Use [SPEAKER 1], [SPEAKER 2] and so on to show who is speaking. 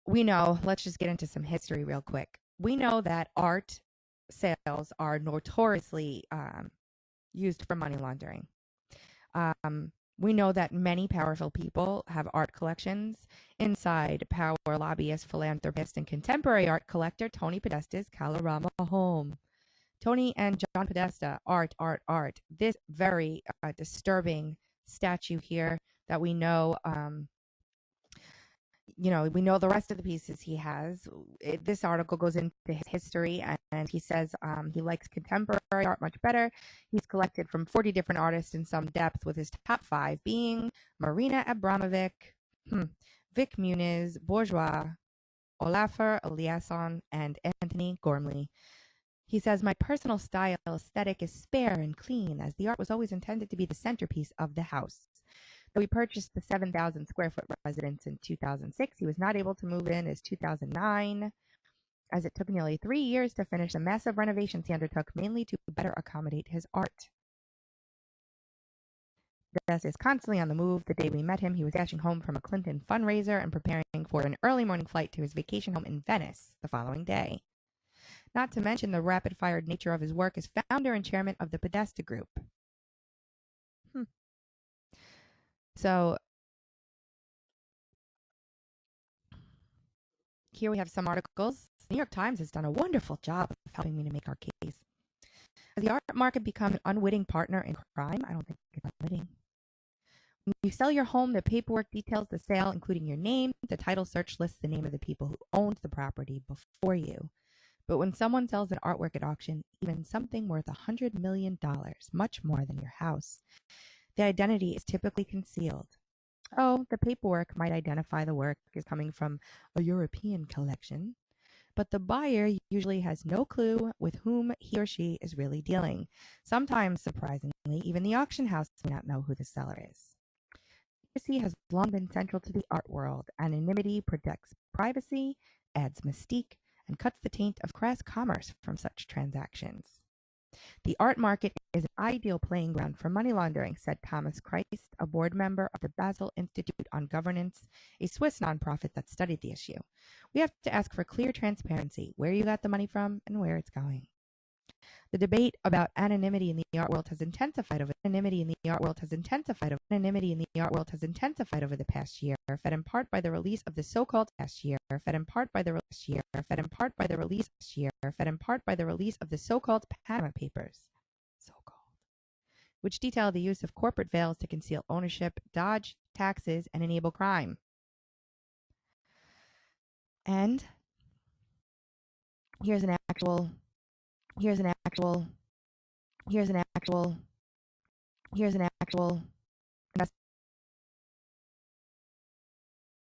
[SPEAKER 1] we know, let's just get into some history real quick. We know that art sales are notoriously used for money laundering. We know that many powerful people have art collections. Inside, power lobbyist, philanthropist, and contemporary art collector Tony Podesta's Kalorama home. Tony and John Podesta, art, art, art. This very disturbing statue here that we know, we know the rest of the pieces he has. This article goes into his history, and he says he likes contemporary art much better. He's collected from 40 different artists in some depth, with his top 5 being Marina Abramovic, Vic Muniz, Bourgeois, Olafur Eliasson, and Anthony Gormley. He says, my personal style aesthetic is spare and clean, as the art was always intended to be the centerpiece of the house. Though he purchased the 7,000 square foot residence in 2006, he was not able to move in as 2009, as it took nearly 3 years to finish the massive renovations he undertook, mainly to better accommodate his art. Podesta is constantly on the move. The day we met him, he was dashing home from a Clinton fundraiser and preparing for an early morning flight to his vacation home in Venice the following day. Not to mention the rapid-fire nature of his work as founder and chairman of the Podesta Group. So here we have some articles. The New York Times has done a wonderful job of helping me to make our case. Has the art market become an unwitting partner in crime? I don't think it's unwitting. When you sell your home, the paperwork details the sale, including your name. The title search lists the name of the people who owned the property before you. But when someone sells an artwork at auction, even something worth $100 million, much more than your house, the identity is typically concealed. Oh, the paperwork might identify the work as coming from a European collection, but the buyer usually has no clue with whom he or she is really dealing. Sometimes, surprisingly, even the auction house may not know who the seller is. Secrecy has long been central to the art world. Anonymity protects privacy, adds mystique, and cuts the taint of crass commerce from such transactions. The art market is an ideal playing ground for money laundering, said Thomas Christ, a board member of the Basel Institute on Governance, a Swiss nonprofit that studied the issue. We have to ask for clear transparency, where you got the money from and where it's going. The debate about anonymity in the art world has intensified over the past year, fed in part by the release of the so-called Panama Papers, which detail the use of corporate veils to conceal ownership, dodge taxes, and enable crime. And here's an actual